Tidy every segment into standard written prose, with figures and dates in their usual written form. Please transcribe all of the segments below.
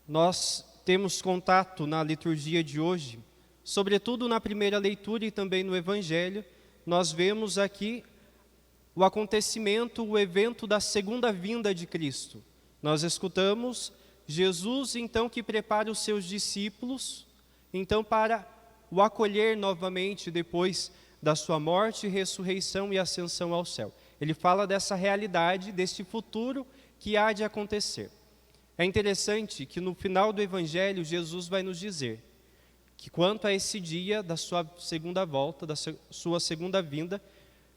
Nós temos contato na liturgia de hoje, sobretudo na primeira leitura e também no Evangelho, nós vemos aqui o acontecimento, o evento da segunda vinda de Cristo. Nós escutamos Jesus, então, que prepara os seus discípulos, então, para o acolher novamente depois da sua morte, ressurreição e ascensão ao céu. Ele fala dessa realidade, deste futuro que há de acontecer. É interessante que no final do Evangelho, Jesus vai nos dizer que quanto a esse dia da sua segunda volta, da sua segunda vinda,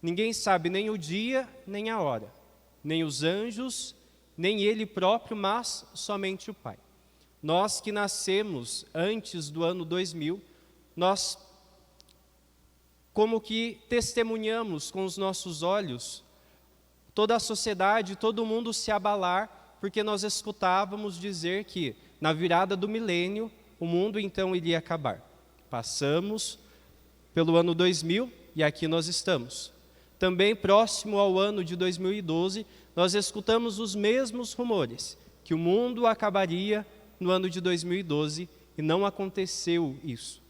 ninguém sabe nem o dia, nem a hora, nem os anjos, nem Ele próprio, mas somente o Pai. Nós que nascemos antes do ano 2000, nós como que testemunhamos com os nossos olhos toda a sociedade, todo mundo se abalar, porque nós escutávamos dizer que na virada do milênio, o mundo então iria acabar. Passamos pelo ano 2000 e aqui nós estamos. Também próximo ao ano de 2012, nós escutamos os mesmos rumores, que o mundo acabaria no ano de 2012 e não aconteceu isso.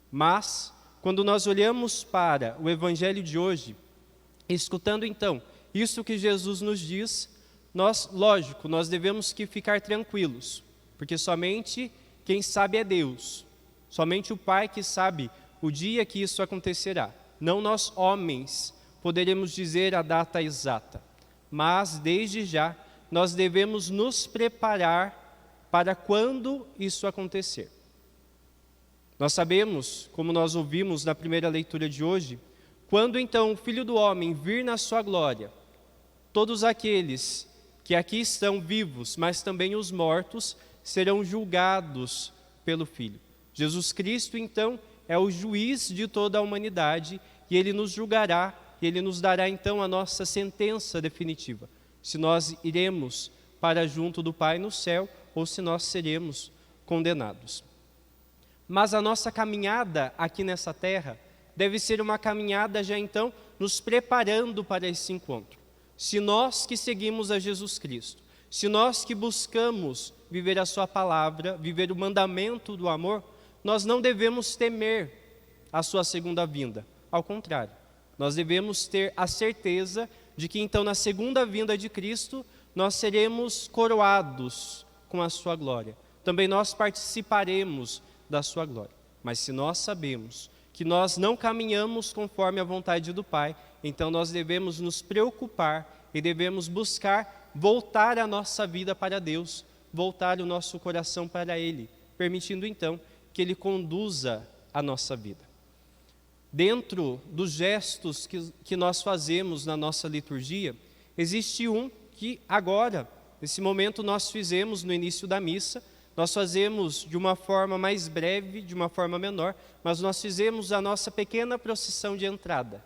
Mas, quando nós olhamos para o Evangelho de hoje, escutando então isso que Jesus nos diz, nós devemos que ficar tranquilos, porque somente quem sabe é Deus, somente o Pai que sabe o dia que isso acontecerá. Não nós homens poderemos dizer a data exata, mas desde já nós devemos nos preparar para quando isso acontecer. Nós sabemos, como nós ouvimos na primeira leitura de hoje, quando então o Filho do Homem vir na sua glória, todos aqueles que aqui estão vivos, mas também os mortos, serão julgados pelo Filho. Jesus Cristo, então, é o juiz de toda a humanidade e Ele nos julgará, e Ele nos dará, então, a nossa sentença definitiva. Se nós iremos para junto do Pai no céu ou se nós seremos condenados. Mas a nossa caminhada aqui nessa terra deve ser uma caminhada já, então, nos preparando para esse encontro. Se nós que seguimos a Jesus Cristo, se nós que buscamos viver a sua palavra, viver o mandamento do amor, nós não devemos temer a sua segunda vinda. Ao contrário, nós devemos ter a certeza de que então na segunda vinda de Cristo, nós seremos coroados com a sua glória. Também nós participaremos da sua glória. Mas se nós sabemos que nós não caminhamos conforme a vontade do Pai, então nós devemos nos preocupar e devemos buscar voltar a nossa vida para Deus, voltar o nosso coração para Ele, permitindo então que Ele conduza a nossa vida. Dentro dos gestos que nós fazemos na nossa liturgia, existe um que agora, nesse momento, nós fizemos no início da missa. Nós fazemos de uma forma mais breve, de uma forma menor, mas nós fizemos a nossa pequena procissão de entrada.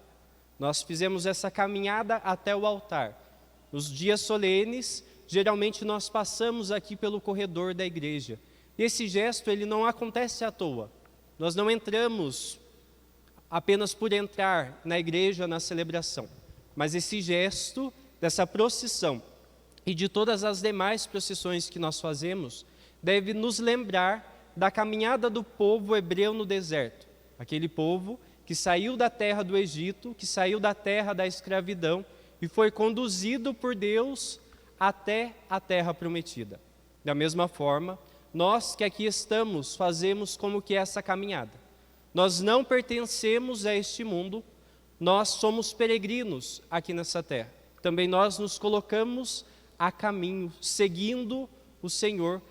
Nós fizemos essa caminhada até o altar. Nos dias solenes, geralmente nós passamos aqui pelo corredor da igreja. E esse gesto, ele não acontece à toa. Nós não entramos apenas por entrar na igreja, na celebração. Mas esse gesto, dessa procissão e de todas as demais procissões que nós fazemos, deve nos lembrar da caminhada do povo hebreu no deserto. Aquele povo que saiu da terra do Egito, que saiu da terra da escravidão e foi conduzido por Deus até a terra prometida. Da mesma forma, nós que aqui estamos, fazemos como que essa caminhada. Nós não pertencemos a este mundo, nós somos peregrinos aqui nessa terra. Também nós nos colocamos a caminho, seguindo o Senhor,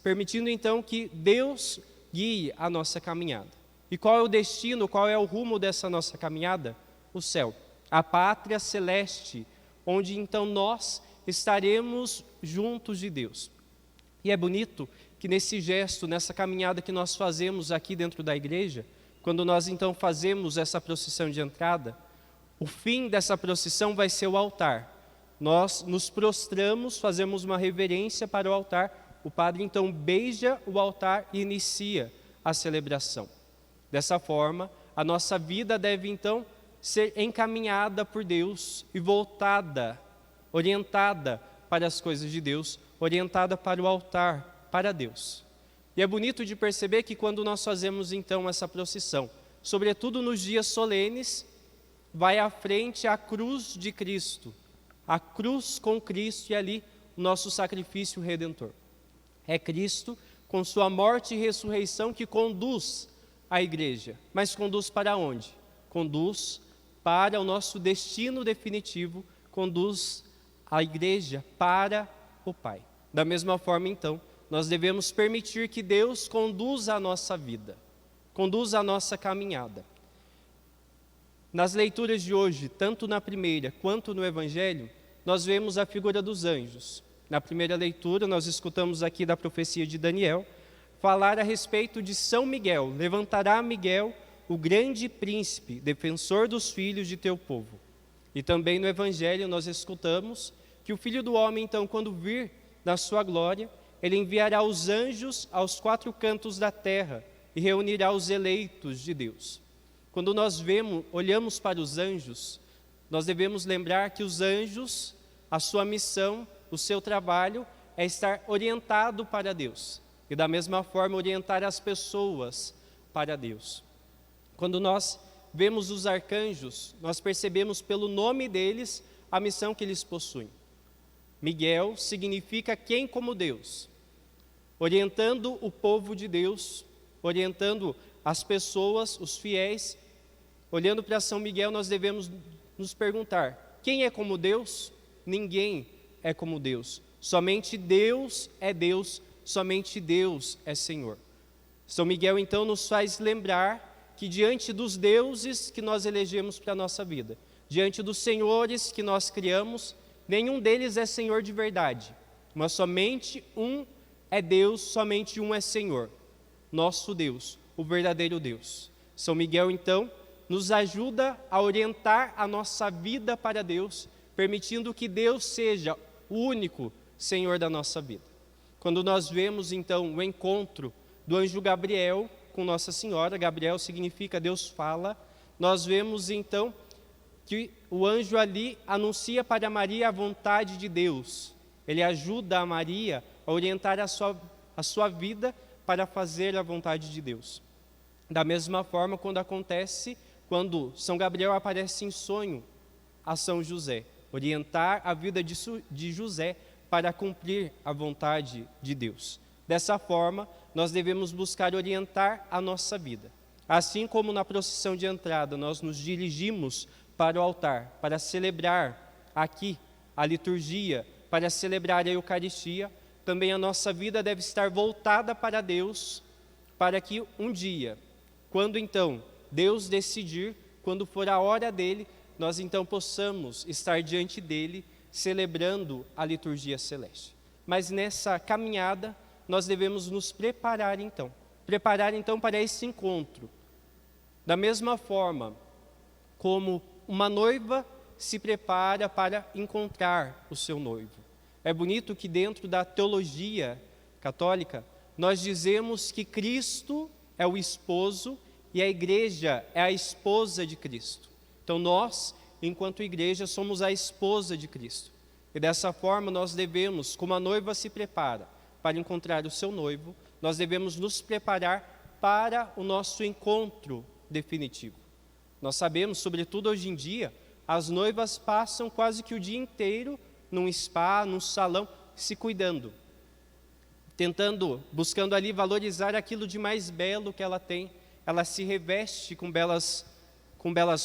permitindo então que Deus guie a nossa caminhada. E qual é o destino, qual é o rumo dessa nossa caminhada? O céu, a pátria celeste, onde então nós estaremos juntos de Deus. E é bonito que nesse gesto, nessa caminhada que nós fazemos aqui dentro da igreja, quando nós então fazemos essa procissão de entrada, o fim dessa procissão vai ser o altar. Nós nos prostramos, fazemos uma reverência para o altar, o padre então beija o altar e inicia a celebração. Dessa forma, a nossa vida deve então ser encaminhada por Deus e voltada, orientada para as coisas de Deus, orientada para o altar, para Deus. E é bonito de perceber que quando nós fazemos então essa procissão, sobretudo nos dias solenes, vai à frente a cruz de Cristo, a cruz com Cristo e ali o nosso sacrifício redentor. É Cristo com sua morte e ressurreição que conduz a igreja. Mas conduz para onde? Conduz para o nosso destino definitivo, conduz a igreja para o Pai. Da mesma forma, então, nós devemos permitir que Deus conduza a nossa vida, conduza a nossa caminhada. Nas leituras de hoje, tanto na primeira quanto no Evangelho, nós vemos a figura dos anjos. Na primeira leitura, nós escutamos aqui da profecia de Daniel, falar a respeito de São Miguel. Levantará Miguel, o grande príncipe, defensor dos filhos de teu povo. E também no Evangelho nós escutamos que o Filho do Homem, então, quando vir na sua glória, ele enviará os anjos aos quatro cantos da terra e reunirá os eleitos de Deus. Quando nós olhamos para os anjos, nós devemos lembrar que os anjos, a sua missão, o seu trabalho é estar orientado para Deus. E da mesma forma orientar as pessoas para Deus. Quando nós vemos os arcanjos, nós percebemos pelo nome deles a missão que eles possuem. Miguel significa quem como Deus, orientando o povo de Deus, orientando as pessoas, os fiéis. Olhando para São Miguel, nós devemos nos perguntar, quem é como Deus? Ninguém é como Deus. Somente Deus é Deus, somente Deus é Senhor. São Miguel, então, nos faz lembrar que diante dos deuses que nós elegemos para a nossa vida, diante dos senhores que nós criamos, nenhum deles é Senhor de verdade, mas somente um é Deus, somente um é Senhor, nosso Deus, o verdadeiro Deus. São Miguel, então, nos ajuda a orientar a nossa vida para Deus, permitindo que Deus seja o único Senhor da nossa vida. Quando nós vemos, então, o encontro do anjo Gabriel com Nossa Senhora, Gabriel significa Deus fala, nós vemos, então, que o anjo ali anuncia para Maria a vontade de Deus. Ele ajuda a Maria a orientar a sua vida para fazer a vontade de Deus. Da mesma forma, quando São Gabriel aparece em sonho a São José, orientar a vida de José para cumprir a vontade de Deus. Dessa forma, nós devemos buscar orientar a nossa vida. Assim como na procissão de entrada, nós nos dirigimos para o altar, para celebrar aqui a liturgia, para celebrar a Eucaristia, também a nossa vida deve estar voltada para Deus, para que um dia, quando então Deus decidir, quando for a hora dele, nós então possamos estar diante dele, celebrando a liturgia celeste. Mas nessa caminhada, nós devemos nos preparar então para esse encontro. Da mesma forma como uma noiva se prepara para encontrar o seu noivo. É bonito que dentro da teologia católica, nós dizemos que Cristo é o esposo e a igreja é a esposa de Cristo. Então nós, enquanto igreja, somos a esposa de Cristo. E dessa forma nós devemos, como a noiva se prepara para encontrar o seu noivo, nós devemos nos preparar para o nosso encontro definitivo. Nós sabemos, sobretudo hoje em dia, as noivas passam quase que o dia inteiro num spa, num salão, se cuidando, buscando ali valorizar aquilo de mais belo que ela tem. Ela se reveste com belas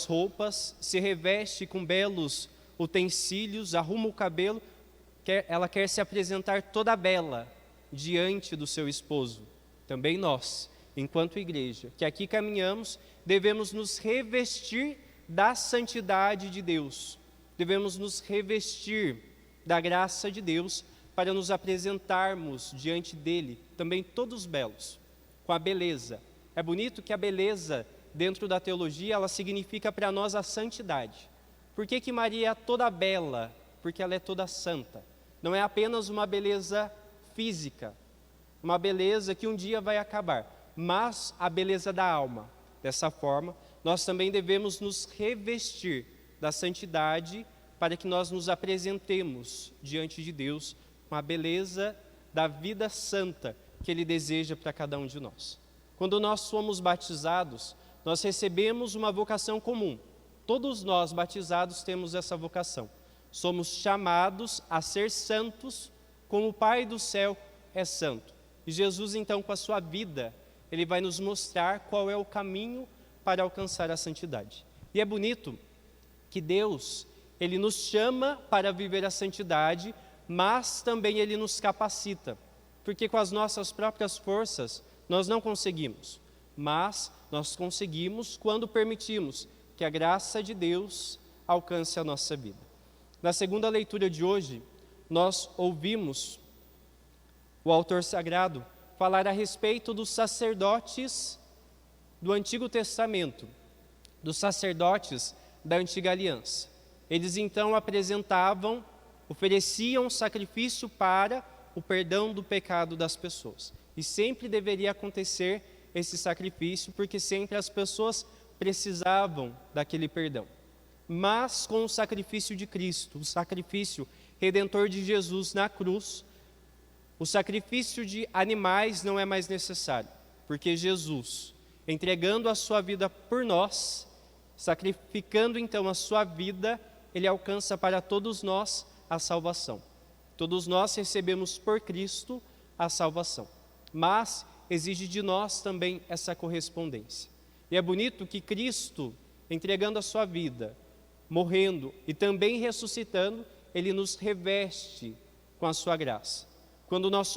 roupas, se reveste com belos utensílios, arruma o cabelo, ela quer se apresentar toda bela diante do seu esposo. Também nós, enquanto igreja, que aqui caminhamos, devemos nos revestir da santidade de Deus. Devemos nos revestir da graça de Deus para nos apresentarmos diante dele, também todos belos, com a beleza. É bonito que a beleza, dentro da teologia, ela significa para nós a santidade. Por que Maria é toda bela? Porque ela é toda santa. Não é apenas uma beleza física, uma beleza que um dia vai acabar, mas a beleza da alma. Dessa forma, nós também devemos nos revestir da santidade para que nós nos apresentemos diante de Deus com a beleza da vida santa que Ele deseja para cada um de nós. Quando nós somos batizados, nós recebemos uma vocação comum. Todos nós batizados temos essa vocação. Somos chamados a ser santos, como o Pai do céu é santo. E Jesus, então, com a sua vida, Ele vai nos mostrar qual é o caminho para alcançar a santidade. E é bonito que Deus, Ele nos chama para viver a santidade, mas também Ele nos capacita, porque com as nossas próprias forças nós não conseguimos, mas nós conseguimos quando permitimos que a graça de Deus alcance a nossa vida. Na segunda leitura de hoje, nós ouvimos o autor sagrado falar a respeito dos sacerdotes do Antigo Testamento, dos sacerdotes da Antiga Aliança. Eles então ofereciam sacrifício para o perdão do pecado das pessoas. E sempre deveria acontecer esse sacrifício, porque sempre as pessoas precisavam daquele perdão. Mas com o sacrifício de Cristo, o sacrifício redentor de Jesus na cruz, o sacrifício de animais não é mais necessário, porque Jesus, entregando a sua vida por nós, sacrificando então a sua vida, Ele alcança para todos nós a salvação. Todos nós recebemos por Cristo a salvação, mas exige de nós também essa correspondência. E é bonito que Cristo, entregando a sua vida, morrendo e também ressuscitando, Ele nos reveste com a sua graça. Quando nós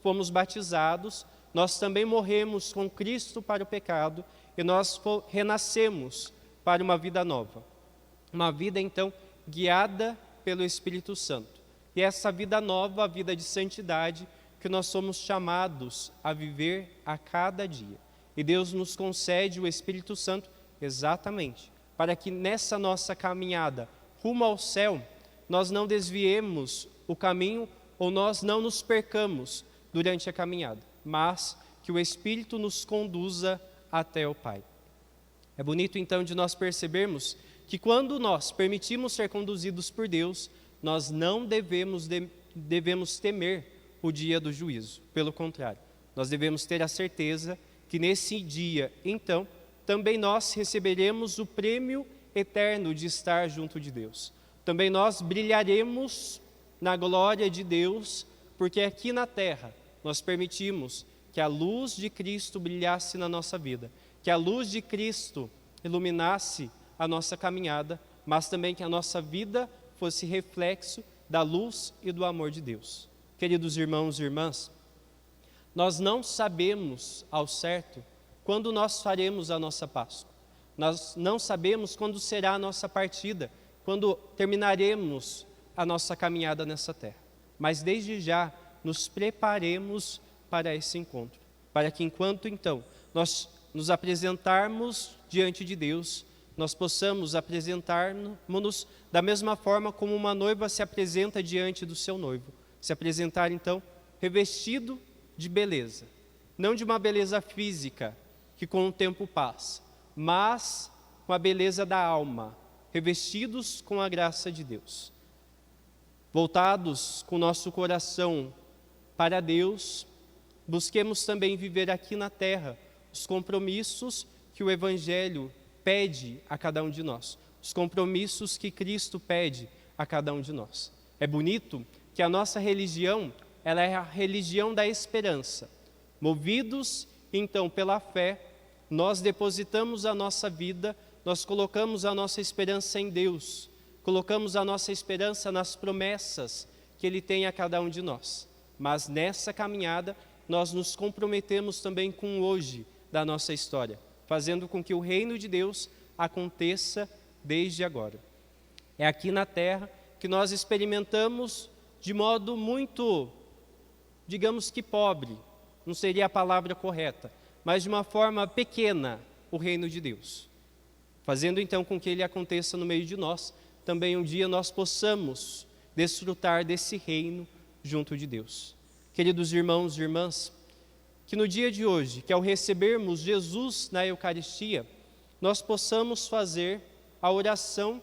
fomos batizados, nós também morremos com Cristo para o pecado e nós renascemos para uma vida nova. Uma vida, então, guiada pelo Espírito Santo. E essa vida nova, a vida de santidade, que nós somos chamados a viver a cada dia. E Deus nos concede o Espírito Santo exatamente para que nessa nossa caminhada rumo ao céu, nós não desviemos o caminho ou nós não nos percamos durante a caminhada, mas que o Espírito nos conduza até o Pai. É bonito então de nós percebermos que quando nós permitimos ser conduzidos por Deus, nós não devemos temer o dia do juízo. Pelo contrário, nós devemos ter a certeza que nesse dia, então, também nós receberemos o prêmio eterno de estar junto de Deus. Também nós brilharemos na glória de Deus, porque aqui na terra nós permitimos que a luz de Cristo brilhasse na nossa vida, que a luz de Cristo iluminasse a nossa caminhada, mas também que a nossa vida fosse reflexo da luz e do amor de Deus. Queridos irmãos e irmãs, nós não sabemos ao certo quando nós faremos a nossa Páscoa. Nós não sabemos quando será a nossa partida, quando terminaremos a nossa caminhada nessa terra. Mas desde já nos preparemos para esse encontro, para que enquanto então nós nos apresentarmos diante de Deus, nós possamos apresentar-nos da mesma forma como uma noiva se apresenta diante do seu noivo. Se apresentar então revestido de beleza, não de uma beleza física que com o tempo passa, mas com a beleza da alma, revestidos com a graça de Deus. Voltados com nosso coração para Deus, busquemos também viver aqui na terra os compromissos que o Evangelho pede a cada um de nós, os compromissos que Cristo pede a cada um de nós. É bonito que a nossa religião, ela é a religião da esperança. Movidos, então, pela fé, nós depositamos a nossa vida, nós colocamos a nossa esperança em Deus, colocamos a nossa esperança nas promessas que Ele tem a cada um de nós. Mas nessa caminhada, nós nos comprometemos também com o hoje da nossa história, fazendo com que o reino de Deus aconteça desde agora. É aqui na terra que nós experimentamos de modo muito, digamos que pobre, não seria a palavra correta, mas de uma forma pequena, o reino de Deus. Fazendo então com que ele aconteça no meio de nós, também um dia nós possamos desfrutar desse reino junto de Deus. Queridos irmãos e irmãs, que no dia de hoje, que ao recebermos Jesus na Eucaristia, nós possamos fazer a oração,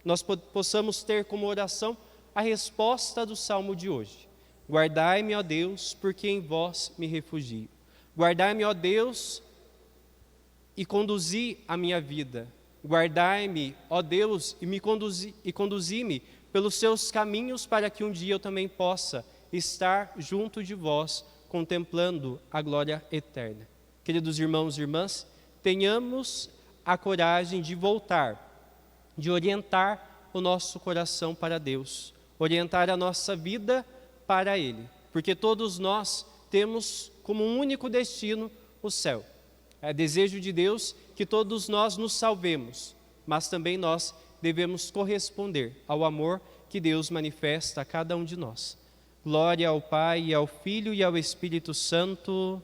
nós possamos ter como oração a resposta do Salmo de hoje. Guardai-me, ó Deus, porque em vós me refugio. Guardai-me, ó Deus, e conduzi a minha vida. Guardai-me, ó Deus, e conduzi-me pelos seus caminhos, para que um dia eu também possa estar junto de vós, contemplando a glória eterna. Queridos irmãos e irmãs, tenhamos a coragem de voltar, de orientar o nosso coração para Deus, orientar a nossa vida para Ele, porque todos nós temos como um único destino o céu. É desejo de Deus que todos nós nos salvemos, mas também nós devemos corresponder ao amor que Deus manifesta a cada um de nós. Glória ao Pai, e ao Filho e ao Espírito Santo.